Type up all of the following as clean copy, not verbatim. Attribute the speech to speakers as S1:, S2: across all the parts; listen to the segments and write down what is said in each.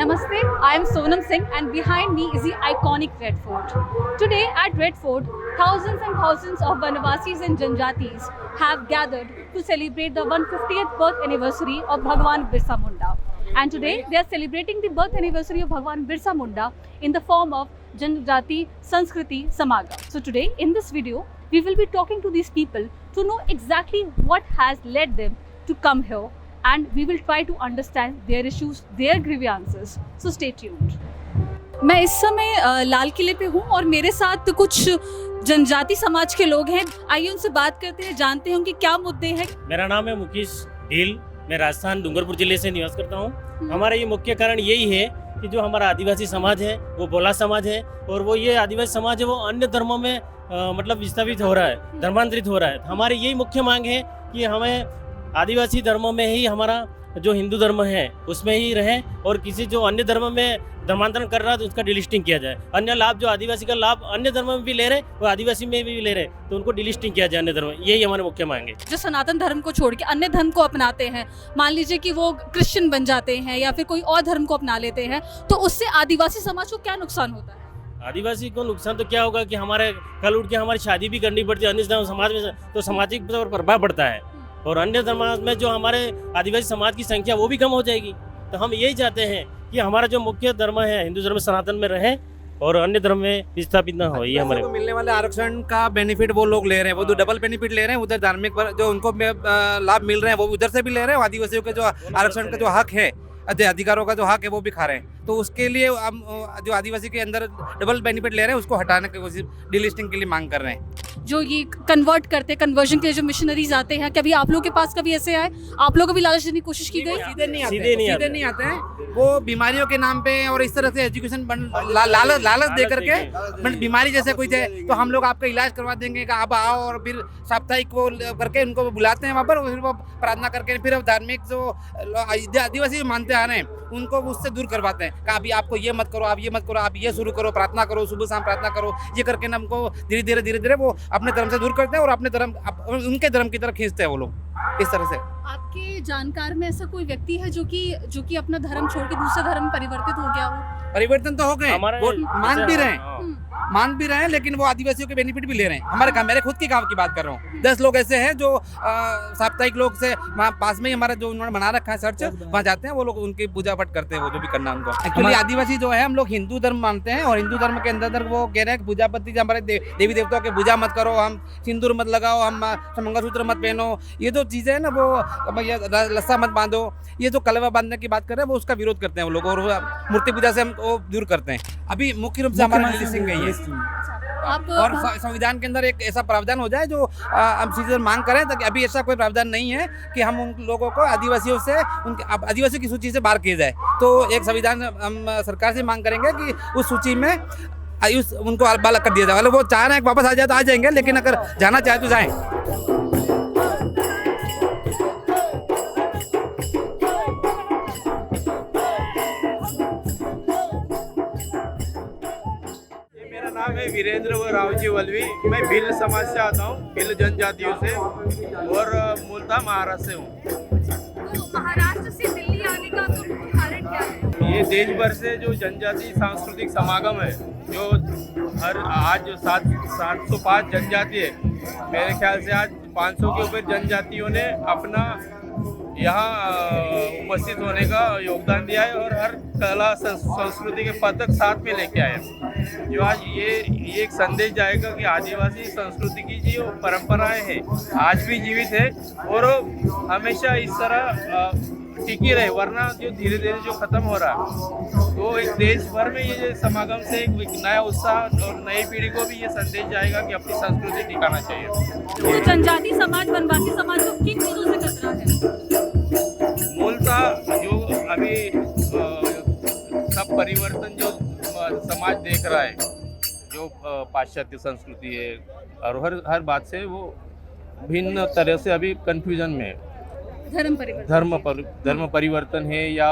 S1: Namaste, I am Sonam Singh and behind me is the iconic Red Fort. Today at Red Fort, thousands and thousands of Vanavasis and Janjatis have gathered to celebrate the 150th birth anniversary of Bhagwan Birsa Munda. And today they are celebrating the birth anniversary of Bhagwan Birsa Munda in the form of Janjati Sanskriti Samagam. So today in this video, we will be talking to these people to know exactly what has led them to come here, and we will try to understand their issues, their grievances. So stay tuned. मैं इस समय लाल किले पे हूँ और मेरे साथ कुछ जनजाति समाज के लोग हैं। आइए उनसे बात करते हैं, जानते हैं उनके क्या मुद्दे हैं।
S2: मेरा नाम है मुकेश ढील, मैं राजस्थान डूंगरपुर जिले से निवास करता हूँ। हमारा ये मुख्य कारण यही है कि जो हमारा आदिवासी समाज है वो भोला समाज है, और वो ये आदिवासी समाज है वो अन्य धर्मों में मतलब विस्थापित हो रहा है, धर्मांतरित हो रहा है। हमारी यही मुख्य मांग है कि हमें आदिवासी धर्मों में ही हमारा जो हिंदू धर्म है उसमें ही रहें, और किसी जो अन्य धर्म में धर्मांतरण कर रहा है तो उसका डिलिस्टिंग किया जाए। अन्य लाभ जो आदिवासी का लाभ अन्य धर्म में भी ले रहे वो आदिवासी में भी ले रहे, तो उनको डिलिस्टिंग किया जाए अन्य धर्म। यही हमारे मुख्य मांग है।
S1: जो सनातन धर्म को छोड़ के अन्य धर्म को अपनाते हैं, मान लीजिए कि वो क्रिश्चियन बन जाते हैं या फिर कोई और धर्म को अपना लेते हैं, तो उससे आदिवासी समाज को क्या नुकसान होता है?
S2: आदिवासी को नुकसान तो क्या होगा कि हमारे कल उठ के हमारी शादी भी करनी पड़ती है अन्य समाज में, तो सामाजिक तौर पर प्रभाव पड़ता है, और अन्य समाज में जो हमारे आदिवासी समाज की संख्या वो भी कम हो जाएगी। तो हम यही चाहते हैं कि हमारा जो मुख्य धर्म है हिंदू धर्म सनातन में रहे और अन्य धर्म में विस्थापित ना हो। ये हमारे
S3: मिलने वाले आरक्षण का बेनिफिट वो लोग ले रहे हैं, वो तो डबल बेनिफिट ले रहे हैं। उधर धार्मिक पर जो उनको लाभ मिल रहे हैं वो उधर से भी ले रहे हैं, आदिवासियों के जो आरक्षण का जो हक है, अधिकारों का जो हक है वो भी खा रहे हैं। तो उसके लिए हम जो आदिवासी के अंदर डबल बेनिफिट ले रहे हैं उसको हटाने की कोशिश डिलिस्टिंग के लिए मांग कर रहे हैं।
S1: जो ये कन्वर्ट करते, कन्वर्जन के लिए जो मिशनरीज आते हैं, कभी आप लोग के पास कभी ऐसे आए, आप लोग को भी लालच देने की कोशिश की गई?
S3: सीधे नहीं आते हैं, वो बीमारियों के नाम पे और इस तरह से एजुकेशन लालच दे करके बीमारी जैसे कोई थे तो हम लोग आपका इलाज करवा देंगे कि आप आओ, और फिर साप्ताहिक वो करके उनको बुलाते हैं वहाँ पर, फिर वो प्रार्थना करके फिर धार्मिक जो आदिवासी मानते आ रहे हैं उनको उससे दूर करवाते हैं कि अभी आपको ये मत करो, आप ये मत करो, आप ये शुरू करो, प्रार्थना करो, सुबह शाम प्रार्थना करो। ये करके ना हमको धीरे धीरे वो अपने धर्म से दूर करते हैं और अपने धर्म उनके धर्म की तरफ खींचते हैं वो लोग इस तरह से।
S1: आपके जानकार में ऐसा कोई व्यक्ति है जो कि अपना धर्म छोड़ के दूसरे धर्म में परिवर्तित हो गया हो?
S3: परिवर्तन तो हो गए, वो मान भी रहे हैं, लेकिन वो आदिवासियों के बेनिफिट भी ले रहे हैं। हमारे गाँव, मेरे खुद के गांव की बात कर रहा हूँ, 10 लोग ऐसे हैं जो साप्ताहिक लोग से वहाँ पास में ही हमारा जो उन्होंने बना रखा है चर्च, वहाँ जाते हैं वो लोग, उनकी पूजा पाठ करते हैं, वो जो भी करना उनको। एक्चुअली आदिवासी जो है हम लोग हिंदू धर्म मानते हैं, और हिंदू धर्म के अंदर वो कह रहे हैं पूजा पत्ती हमारे देवी देवताओं की पूजा मत करो, हम सिंदूर मत लगाओ, हम मंगलसूत्र मत पहनो, ये जो चीज़ें है ना वो लस्सा मत बांधो, ये जो कलवा बांधने की बात कर रहे हैं वो उसका विरोध करते हैं वो लोग, और मूर्ति पूजा से हम वो दूर करते हैं। अभी मुख्य रूप से हमारा रिलीजिंग गई है, और संविधान के अंदर एक ऐसा प्रावधान हो जाए जो हम सीधे मांग करें, ताकि अभी ऐसा कोई प्रावधान नहीं है कि हम उन लोगों को आदिवासियों से उनके आदिवासियों की सूची से बाहर किया जाए। तो एक संविधान हम सरकार से मांग करेंगे कि उस सूची में उनको अलग कर दिया जाए। वो चाह रहे हैं वापस आ जाए तो आ जाएंगे, लेकिन अगर जाना चाहे तो जाएं।
S4: नाम है वीरेंद्र व रावजी वल्वी। मैं भिल्ल समाज से आता हूँ, भिल्ल जनजातियों से, और मूलतः महाराष्ट्र से हूँ।
S1: तो महाराष्ट्र से दिल्ली आने का तो कारण क्या है?
S4: ये देश भर से जो जनजाति सांस्कृतिक समागम है, जो आज 705 जनजाति है, मेरे ख्याल से आज 500 के ऊपर जनजातियों ने अपना यहाँ उपस्थित होने का योगदान दिया है, और हर कला संस्कृति के पदक साथ में लेके आए हैं। जो आज ये एक संदेश जाएगा कि आदिवासी संस्कृति की जो परंपराएं हैं आज भी जीवित है, और हमेशा इस तरह टिकी रहे, वरना जो धीरे धीरे जो खत्म हो रहा है, तो एक देश भर में ये समागम से एक नया उत्साह और नई पीढ़ी को भी ये संदेश जाएगा कि अपनी संस्कृति टिकाना चाहिए।
S1: तो जनजाति समाज, वनवासी समाज को किन चीजों से खतरा है?
S4: मूलतः जो अभी सब परिवर्तन जो समाज देख रहा है, जो पाश्चात्य संस्कृति है, और हर बात से वो भिन्न तरह से अभी कंफ्यूजन में है। धर्म परिवर्तन है, या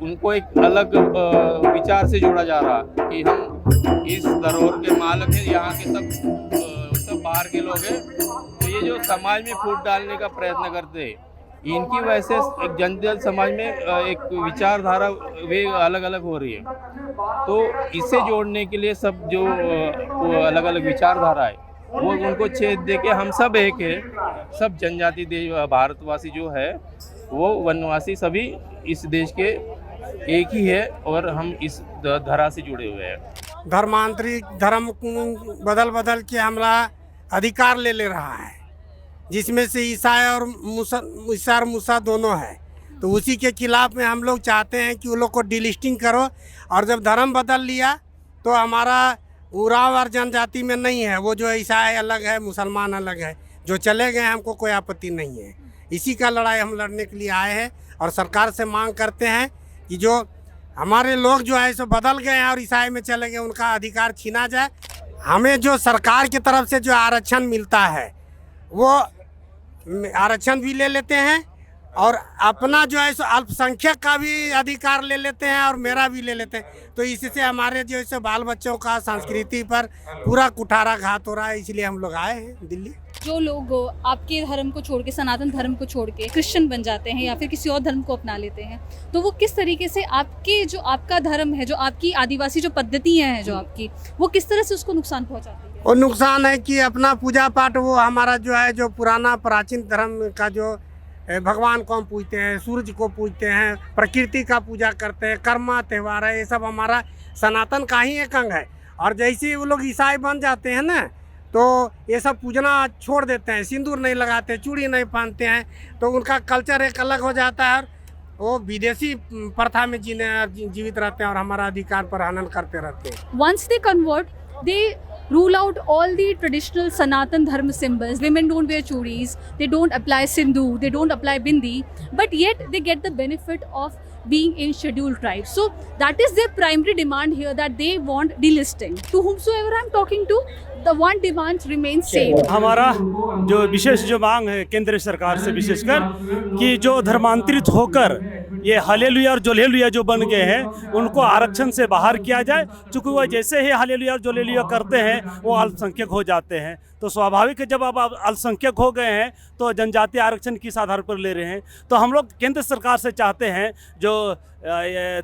S4: उनको एक अलग विचार से जोड़ा जा रहा कि हम इस धरोहर के मालिक हैं, यहाँ के सब बाहर के लोग हैं। तो ये जो समाज में फूट डालने का प्रयत्न करते हैं, इनकी वजह से एक जनजाति समाज में एक विचारधारा वे अलग अलग हो रही है। तो इसे जोड़ने के लिए सब जो अलग अलग विचारधारा है वो उनको छेद दे के हम सब एक है, सब जनजाति देश भारतवासी जो है वो वनवासी सभी इस देश के एक ही है और हम इस धरा से जुड़े हुए हैं।
S5: धर्मांतरित धर्म को बदल बदल के हमारा अधिकार ले रहा है, जिसमें से ईसाई और मूसा दोनों है। तो उसी के खिलाफ में हम लोग चाहते हैं कि वो लोग को डिलिस्टिंग करो, और जब धर्म बदल लिया तो हमारा उराव और जनजाति में नहीं है, वो जो ईसाई अलग है मुसलमान अलग है, जो चले गए हमको कोई आपत्ति नहीं है। इसी का लड़ाई हम लड़ने के लिए आए हैं और सरकार से मांग करते हैं कि जो हमारे लोग जो है सो बदल गए हैं और ईसाई में चले गए, उनका अधिकार छीना जाए। हमें जो सरकार की तरफ से जो आरक्षण मिलता है वो आरक्षण भी ले लेते हैं और अपना जो है सो अल्पसंख्यक का भी अधिकार ले लेते हैं और मेरा भी ले लेते हैं। तो इससे हमारे जो है बाल बच्चों का संस्कृति पर पूरा कुठाराघात हो रहा है, इसलिए हम लोग आए हैं दिल्ली।
S1: जो लोग आपके धर्म को छोड़ के, सनातन धर्म को छोड़ के क्रिश्चियन बन जाते हैं या फिर किसी और धर्म को अपना लेते हैं, तो वो किस तरीके से आपका धर्म है, जो आपकी आदिवासी जो पद्धतियाँ हैं जो आपकी, वो किस तरह से उसको नुकसान पहुँचाती है?
S5: और नुकसान है कि अपना पूजा पाठ वो हमारा जो है जो पुराना प्राचीन धर्म का जो भगवान को हम पूजते हैं, सूरज को पूजते हैं, प्रकृति का पूजा करते हैं, कर्मा त्यौहार है, ये सब हमारा सनातन का ही एक अंग है। और जैसे ही वो लोग ईसाई बन जाते हैं ना, तो ये सब पूजना छोड़ देते हैं, सिंदूर नहीं लगाते, चूड़ी नहीं पहनते हैं, तो उनका कल्चर एक अलग हो जाता है और वो विदेशी प्रथा में जीवित रहते हैं और हमारा अधिकार पर हनन करते रहते हैं।
S1: Once they convert, they rule out all the traditional Sanatan Dharma symbols. Women don't wear chudis, they don't apply sindoor, they don't apply bindi, but yet they get the benefit of being in scheduled tribes. So that is their primary demand here, that they want delisting. To whomsoever I'm talking to, the one demand remains same.
S6: हमारा जो विशेष जो मांग है केंद्र सरकार से विशेषकर कि जो धर्मांतरित होकर ये हालेलुया और जोलेलुया जो बन गए हैं उनको आरक्षण से बाहर किया जाए, क्योंकि वो जैसे ही हालेलुया और जोलेलुया करते हैं वो अल्पसंख्यक हो जाते हैं। तो स्वाभाविक है जब आप अल्पसंख्यक हो गए हैं तो जनजातीय आरक्षण किस आधार पर ले रहे हैं। तो हम लोग केंद्र सरकार से चाहते हैं जो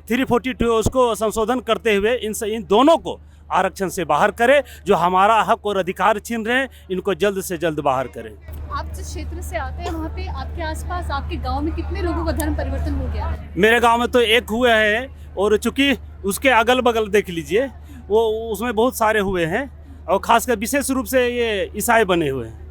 S6: 342 उसको संशोधन करते हुए इन दोनों को आरक्षण से बाहर करे, जो हमारा हक और अधिकार छीन रहे हैं इनको जल्द से जल्द बाहर करें।
S1: आप जिस क्षेत्र से आते हैं वहाँ पे आपके आसपास आपके गांव में कितने लोगों का धर्म परिवर्तन हो गया है?
S6: मेरे गांव में तो एक हुआ है, और चूंकि उसके अगल बगल देख लीजिए वो उसमें बहुत सारे हुए हैं, और खासकर विशेष रूप से ये ईसाई बने हुए हैं।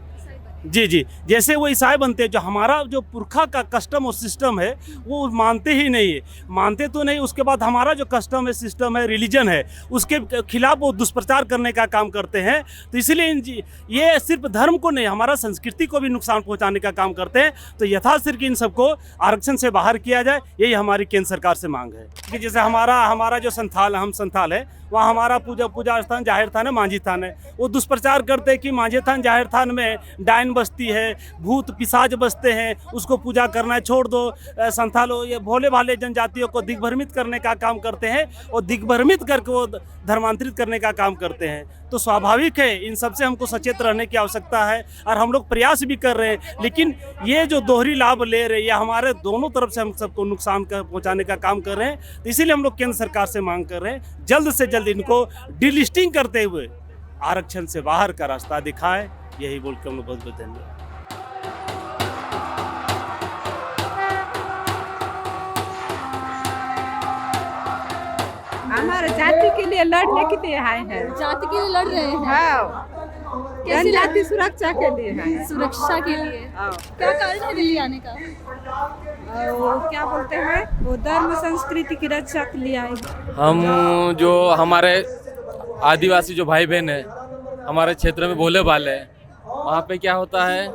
S6: जी, जैसे वो ईसाई बनते हैं, जो हमारा जो पुरखा का कस्टम और सिस्टम है वो मानते ही नहीं है, मानते तो नहीं। उसके बाद हमारा जो कस्टम है, सिस्टम है, रिलीजन है, उसके खिलाफ वो दुष्प्रचार करने का काम करते हैं। तो इसलिए ये सिर्फ धर्म को नहीं, हमारा संस्कृति को भी नुकसान पहुंचाने का काम करते हैं। तो यथाशीघ्र इन सबको आरक्षण से बाहर किया जाए, यही हमारी केंद्र सरकार से मांग है। कि जैसे हमारा जो हम संथाल है, वहाँ हमारा पूजा स्थान जाहिर थान है, मांझी थान है। वो दुष्प्रचार करते हैं कि मांझी थान जाहिर थान में डायन बस्ती है, भूत पिशाच बसते हैं, उसको पूजा करना है, छोड़ दो। संथालों ये भोले भाले जनजातियों को दिग्भ्रमित करने का काम करते हैं और दिग्भ्रमित करके वो धर्मांतरित करने का काम करते हैं। तो स्वाभाविक है इन सबसे हमको सचेत रहने की आवश्यकता है, और हम लोग प्रयास भी कर रहे हैं। लेकिन ये जो दोहरी लाभ ले रहे हैं या हमारे दोनों तरफ से हम सबको नुकसान पहुंचाने का काम कर रहे हैं। तो इसीलिए हम लोग केंद्र सरकार से मांग कर रहे हैं जल्द से जल्द इनको डिलिस्टिंग करते हुए आरक्षण से बाहर का रास्ता दिखाए। यही बोल के हम लोग बहुत बहुत धन्यवाद।
S7: हमारे जाति के लिए लड़ने के लिए आए हैं।
S1: जाति के लिए लड़ रहे हैं?
S7: हाँ, जनजाति सुरक्षा के लिए है।
S1: सुरक्षा के लिए?
S7: हाँ।
S1: क्या कारण है दिल्ली आने का?
S7: वो क्या बोलते हैं, वो धर्म संस्कृति की रक्षा के लिए आए।
S8: हम जो हमारे आदिवासी जो भाई बहन है हमारे क्षेत्र में भोले भाले हैं, वहाँ पे क्या होता है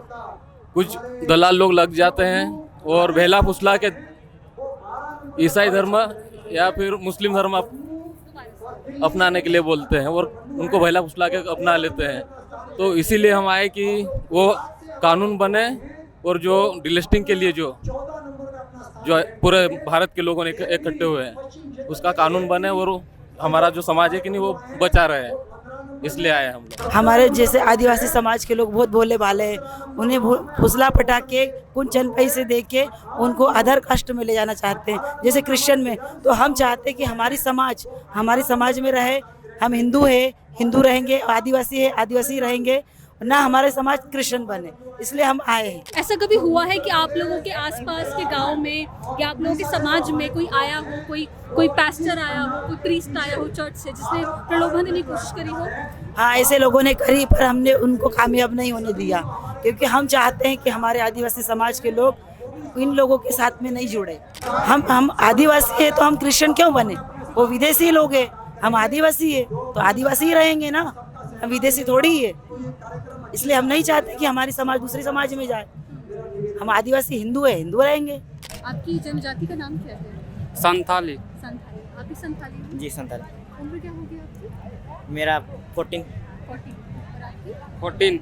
S8: कुछ दलाल लोग लग जाते हैं और भेला फुसला के ईसाई धर्म या फिर मुस्लिम धर्म अपनाने के लिए बोलते हैं और उनको भेला फुसला के अपना लेते हैं। तो इसीलिए हम आए कि वो कानून बने और जो डिलिस्टिंग के लिए जो पूरे भारत के लोगों ने इकट्ठे हुए हैं उसका कानून बने और हमारा जो समाज है कि नहीं वो बचा रहे हैं। इसलिए आए हम लोग।
S9: हमारे जैसे आदिवासी समाज के लोग बहुत भोले भाले हैं, उन्हें फुसला पटा के कुछ चंद पैसे दे के उनको अदर कास्ट में ले जाना चाहते हैं, जैसे क्रिश्चियन में। तो हम चाहते हैं कि हमारे समाज में रहे, हम हिंदू है हिंदू रहेंगे, आदिवासी है आदिवासी रहेंगे, ना हमारे समाज क्रिश्चियन बने, इसलिए हम आए हैं।
S1: ऐसा कभी हुआ है कि आप लोगों के आसपास के गांव में या आप लोगों के समाज में कोई आया हो, कोई पास्टर आया हो, कोई प्रीस्ट आया हो चर्च से, जिसने प्रलोभन देने की कोशिश करी हो?
S9: हाँ, ऐसे लोगों ने करी, पर हमने उनको कामयाब नहीं होने दिया, क्योंकि हम चाहते हैं कि हमारे आदिवासी समाज के लोग इन लोगों के साथ में नहीं जुड़े। हम आदिवासी है तो हम क्रिश्चियन क्यों बने? वो विदेशी लोग हैं, हम आदिवासी है तो आदिवासी ही रहेंगे ना, हम विदेशी थोड़ी ही है। इसलिए हम नहीं चाहते कि हमारी समाज दूसरी समाज में जाए। हम आदिवासी हिंदू है, हिंदू रहेंगे।
S1: आपकी जनजाति का नाम क्या है?
S10: संथाली।
S1: संथाली। आप भी संथाली हैं?
S10: जी संथाली।
S1: उम्र क्या होगी आपकी?
S10: मेरा 14।
S1: 40। और आपकी?
S10: 14।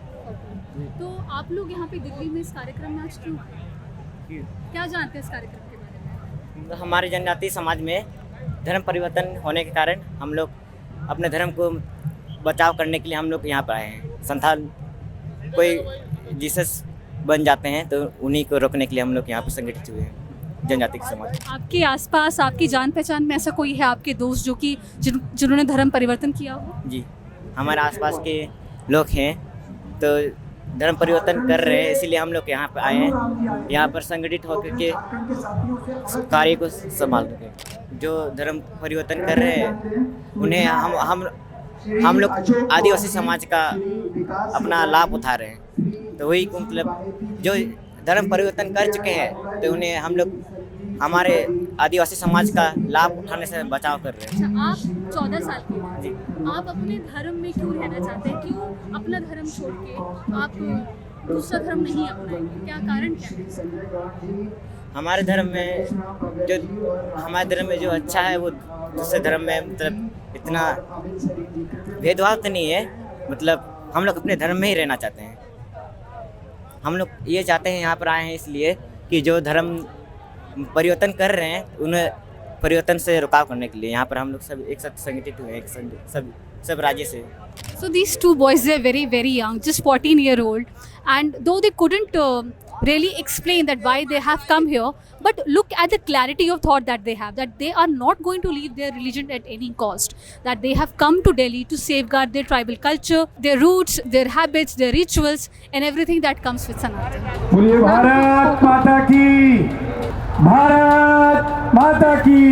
S1: तो आप लोग यहाँ पे दिल्ली में इस कार्यक्रम में आज क्यों आए? क्या जानते हैं इस कार्यक्रम के बारे में?
S10: हमारे जनजातीय समाज में धर्म परिवर्तन होने के कारण हम लोग अपने धर्म को बचाव करने के लिए हम लोग यहाँ पर आए हैं। संथाल कोई जीसस बन जाते हैं तो उन्हीं को रोकने के लिए हम लोग यहाँ पर संगठित हुए हैं, जनजाति के समाज।
S1: आपके आसपास आपकी जान पहचान में ऐसा कोई है आपके दोस्त जो कि जिन्होंने धर्म परिवर्तन किया हो? जी,
S10: हमारे आसपास के लोग हैं तो धर्म परिवर्तन कर रहे हैं, इसीलिए हम लोग यहाँ पर आए हैं, यहाँ पर संगठित होकर के कार्य को संभाल रहे। जो धर्म परिवर्तन कर रहे हैं उन्हें हम लोग आदिवासी समाज का अपना लाभ उठा रहे हैं, तो वही मतलब जो धर्म परिवर्तन कर चुके हैं तो उन्हें हम लोग हमारे आदिवासी समाज का लाभ उठाने से बचाव कर रहे हैं।
S1: अच्छा, आप 14 साल के हैं, आप अपने धर्म में क्यों रहना चाहते हैं? क्यों अपना धर्म छोड़ के आप दूसरा धर्म नहीं अपनाएंगे? क्या कारण क्या है?
S10: हमारे धर्म में जो अच्छा है वो दूसरे धर्म में मतलब इतना भेदभाव तो नहीं है, मतलब हम लोग अपने धर्म में ही रहना चाहते हैं। हम लोग ये चाहते हैं, यहाँ पर आए हैं इसलिए कि जो धर्म परिवर्तन कर रहे हैं उन्हें परिवर्तन से रुकाव करने के लिए यहाँ पर हम लोग सब एक साथ संगठित हुए हैं, सब राज्य से।
S1: So these two boys, they're very young, just 14-year-old, and though they couldn't really explain that why they have come here, but look at the clarity of thought that they have, that they are not going to leave their religion at any cost, that they have come to Delhi to safeguard their tribal culture, their roots, their habits, their rituals, and everything that comes with Sanatan.
S11: बोलिए भारत माता की, भारत माता की।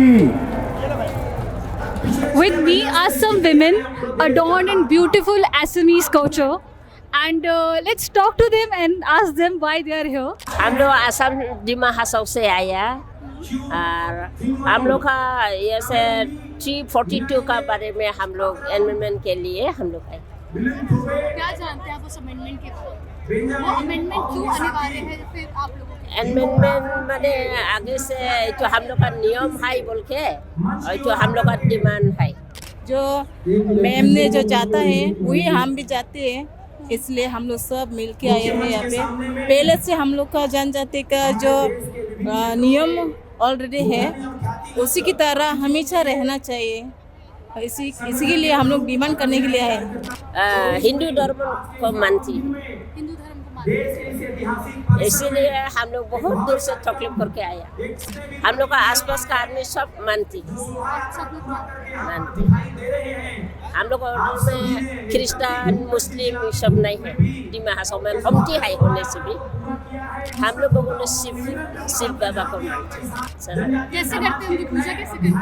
S1: With me are some women adorned in beautiful Assamese culture, and let's talk to them and ask them why they are here.
S12: हम लोग असम डिमा हसौ से आया और हम लोग का ऐसे 342 का बारे में हम लोग अमेंडमेंट के लिए हम लोग आए।
S1: क्या जानते हैं आप उस अमेंडमेंट के बारे में? वो अमेंडमेंट क्यों अनिवार्य है फिर आप लोगों के?
S12: अमेंडमेंट माने आगे से तो हम लोग का नियम है बोल के, और तो हम लोग का डिमांड है।
S7: जो मैम ने जो चाहता है वही हम भी चाहते हैं, इसलिए हम लोग सब मिल के आए हैं यहाँ पे। पहले से हम लोग का जनजाति का जो नियम ऑलरेडी है उसी की तरह हमेशा रहना चाहिए, इसी के लिए हम लोग डिमांड करने के लिए आए हैं।
S12: हिंदू धर्म को मानती,
S1: हिंदू धर्म को मानते,
S12: इसीलिए हम लोग बहुत दूर से तकलीफ करके आया। हम लोग का आसपास का आदमी सब मानती। हम लोग में क्रिश्चियन मुस्लिम सब नहीं है, डिमा हसौ में कमती है होने से भी हम लोग ने शिव बाबा को मानते।
S1: कैसे करते हैं उनकी पूजा? कैसे करते हैं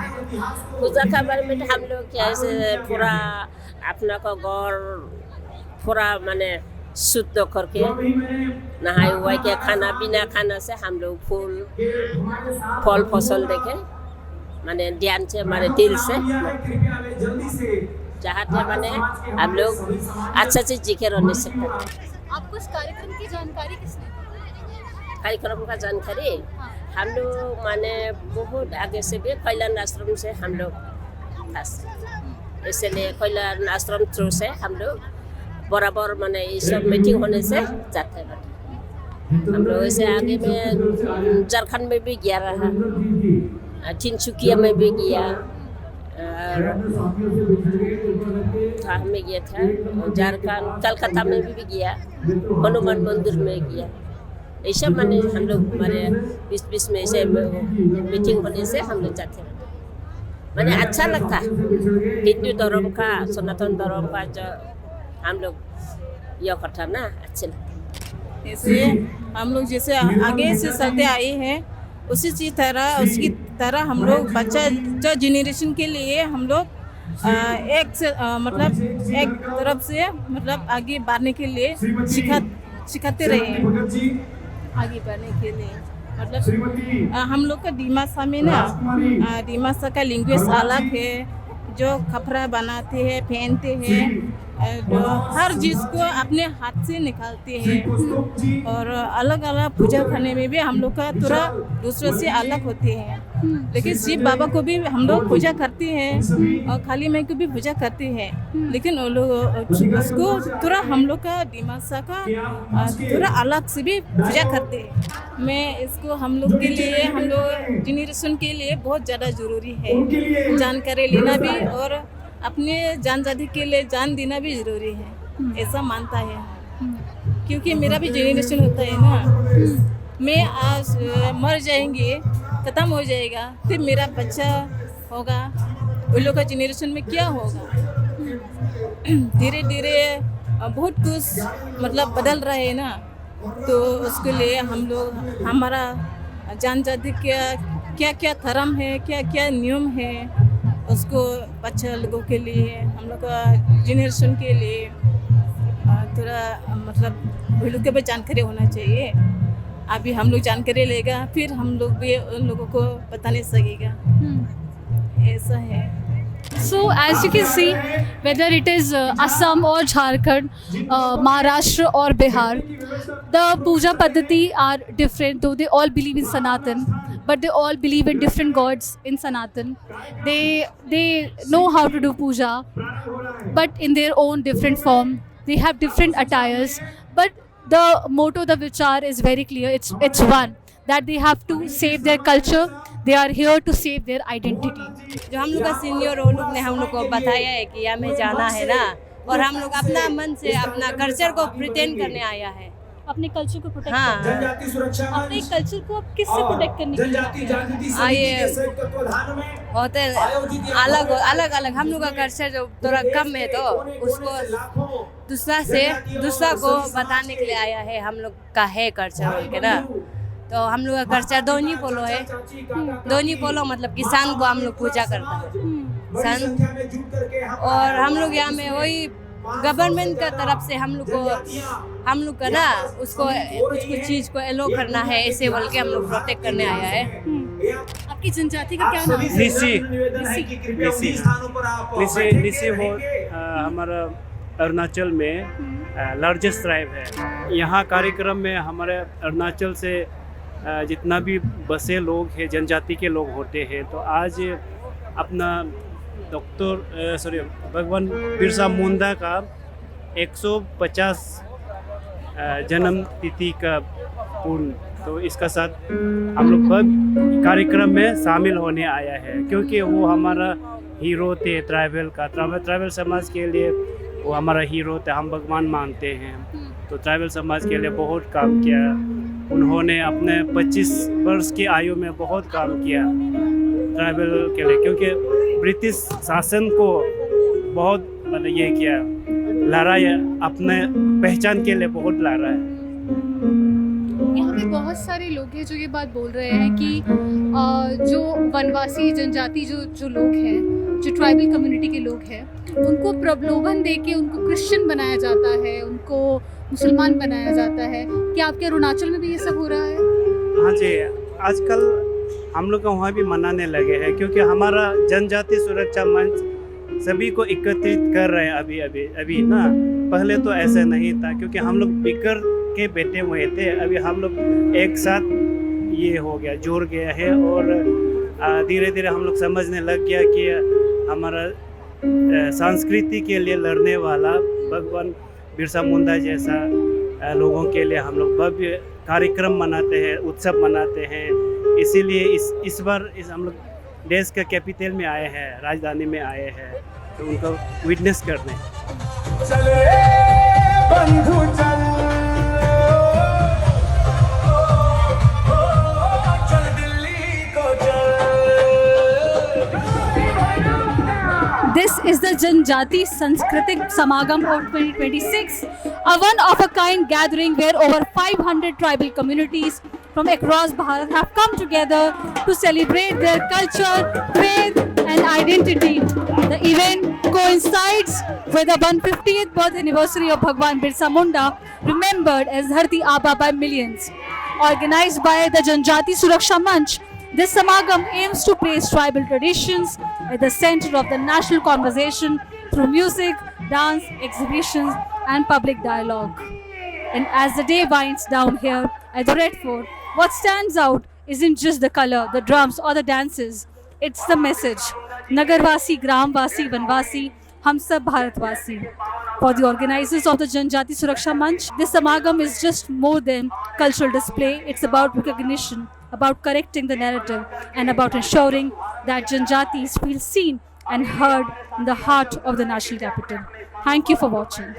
S12: पूजा का बारे में? हम लोग कैसे पूरा अपना को गौर पूरा माने शुद्ध करके नहाए हुए के खाना बिना खाना से हम लोग फल फसल देखे माने ध्यान से माने दिल से चाहते माने हम लोग अच्छा से जीके रहने से।
S1: आपको इस कार्यक्रम की जानकारी किसने दी?
S12: कार्यक्रम का जानकारी हम लोग माने बहुत आगे से भी कल्याण आश्रम से हम लोग, इसलिए कल्याण आश्रम थ्रू से हम लोग बराबर माने ये सब मीटिंग होने से जाते हैं। हम लोग ऐसे आगे में झारखंड में भी गया रहा, तिनसुकिया में भी गया, में गया था, झारखंड कलकत्ता में भी गया, हनुमान मंदिर में गया। ऐसा मैंने हम लोग हमारे बीच में ऐसे मीटिंग होने से हम लोग जाते हैं। मैंने अच्छा लगता हिंदू धर्म का, सनातन धर्म का जो हम लोग यह करता ना, अच्छे लगता।
S7: इसलिए हम लोग जैसे आगे से चलते आए हैं उसकी तरह हम लोग बच्चा जो जेनरेशन के लिए हम लोग एक तरफ से मतलब आगे बढ़ने के लिए सिखाते रहे हैं। आगे बढ़ने के लिए मतलब हम लोग का डिमासा में ना, डिमासा का लैंग्वेज अलग है, जो कपड़ा बनाते हैं, पहनते हैं, जो हर चीज़ को अपने हाथ से निकालते हैं। और अलग अलग पूजा करने में भी हम लोग का थोड़ा दूसरों से अलग होते हैं। लेकिन शिव बाबा को भी हम लोग पूजा करते हैं और काली माई को भी पूजा करते हैं, लेकिन वो लोग उसको थोड़ा हम लोग का दिमासा का थोड़ा अलग से भी पूजा करते हैं। मैं इसको हम लोग के लिए, हम लोग जेनरेशन के लिए बहुत ज़्यादा ज़रूरी है जानकारी लेना भी, और अपने जान जाति के लिए जान देना भी ज़रूरी है, ऐसा मानता है। क्योंकि मेरा भी जेनरेशन होता है ना, मैं आज मर जाएंगे, ख़त्म हो जाएगा, फिर मेरा बच्चा होगा, उन लोग का जेनरेशन में क्या होगा। धीरे धीरे बहुत कुछ मतलब बदल रहा है ना, तो उसके लिए हम लोग हमारा जान जाति क्या क्या धर्म है, क्या क्या नियम है, उसको बच्चा लोगों के लिए, हम लोग का जेनरेशन के लिए थोड़ा मतलब वो लोग के भी जानकारी होना चाहिए। अभी हम लोग जानकारी लेगा, फिर हम लोग भी उन लोगों को बताने सकेगा, ऐसा है।
S1: So as you can see, whether it is Assam or Jharkhand, Maharashtra or Bihar, the puja paddhati are different, though they all believe in Sanatan, but they all believe in different gods in Sanatan. They know how to do puja, but in their own different form. They have different attires, but the motto, the vichar is very clear. It's one, that they have to save their culture. They are here to save their identity.
S13: जो हम लोग का senior वो लोग ने हम लोग को बताया है कि हमें जाना है ना, और हम लोग अपना मन से अपना कल्चर को प्रिटेंड करने आया है।
S1: अपने कल्चर को प्रोटेक्ट
S13: हाँ।
S1: अपने कल्चर को आप किससे प्रोटेक्ट करने के लिए
S13: ये होते अलग अलग हम लोग का कल्चर जो थोड़ा कम है, तो उसको दूसरा को बताने के लिए आया है। हम लोग का है कल्चर बोल के ना, तो हम लोग का कल्चर दोनी पोलो है। दोनी पोलो मतलब किसान को हम लोग पूजा करता है सन, और हम लोग यहाँ में वही गवर्नमेंट का तरफ से हम लोग का ना उसको कुछ चीज़ को एलो करना है, ऐसे बोल के हम लोग प्रोटेक्ट करने आया है।
S1: आपकी जनजाति का क्या नाम है?
S6: निसी वो हमारा अरुणाचल में लार्जेस्ट ट्राइब है। यहाँ कार्यक्रम में हमारे अरुणाचल से जितना भी बसे लोग हैं, जनजाति के लोग होते हैं, तो आज अपना भगवान बिरसा मुंडा का 150 जन्म तिथि का पूर्ण, तो इसका साथ हम लोग कार्यक्रम में शामिल होने आया है, क्योंकि वो हमारा हीरो थे ट्राइबल समाज के लिए। वो हमारा हीरो थे, हम भगवान मानते हैं, तो ट्राइबल समाज के लिए बहुत काम किया उन्होंने। अपने 25 वर्ष की आयु में बहुत काम किया ट्राइबल के लिए, क्योंकि ब्रिटिश शासन को बहुत मतलब ये किया, लड़ा है, अपने पहचान के लिए बहुत लड़ा है।
S1: यहाँ पे बहुत सारे लोग हैं जो ये बात बोल रहे हैं कि जो वनवासी जनजाति जो लोग हैं, जो ट्राइबल कम्युनिटी के लोग हैं, उनको प्रलोभन देके उनको क्रिश्चियन बनाया जाता है, उनको मुसलमान बनाया जाता है। क्या आपके अरुणाचल में भी ये सब हो रहा है?
S6: हाँ जी, आजकल हम लोग वहाँ भी मनाने लगे हैं, क्योंकि हमारा जनजाति सुरक्षा मंच सभी को एकत्रित कर रहे हैं अभी ना। पहले तो ऐसा नहीं था, क्योंकि हम लोग बिखर के बैठे हुए थे। अभी हम लोग एक साथ ये हो गया, जोड़ गया है, और धीरे धीरे हम लोग समझने लग गया कि हमारा संस्कृति के लिए लड़ने वाला भगवान बिरसा मुंडा जैसा लोगों के लिए हम लोग भव्य कार्यक्रम मनाते हैं, उत्सव मनाते हैं। इसीलिए इस बार हम लोग देश के कैपिटल में आए हैं, राजधानी में आए हैं, तो उनको विटनेस करने।
S1: This is the Janjati Sanskritik Samagam of 2026, a one-of-a-kind gathering where over 500 tribal communities from across Bharat have come together to celebrate their culture, faith and identity. The event coincides with the 150th birth anniversary of Bhagwan Birsa Munda, remembered as Dharti Aba by millions. Organized by the Janjati Suraksha Manch, this Samagam aims to place tribal traditions at the center of the national conversation through music, dance, exhibitions and public dialogue. And as the day winds down here at the Red Fort, what stands out isn't just the color, the drums or the dances, it's the message. Nagarvasi, Gramvasi, Vanvasi, Hum Sab Bharatvasi. For the organizers of the Janjati Suraksha Manch, this Samagam is just more than cultural display. It's about recognition, about correcting the narrative and about ensuring that Janjatis feel seen and heard in the heart of the national capital. Thank you for watching.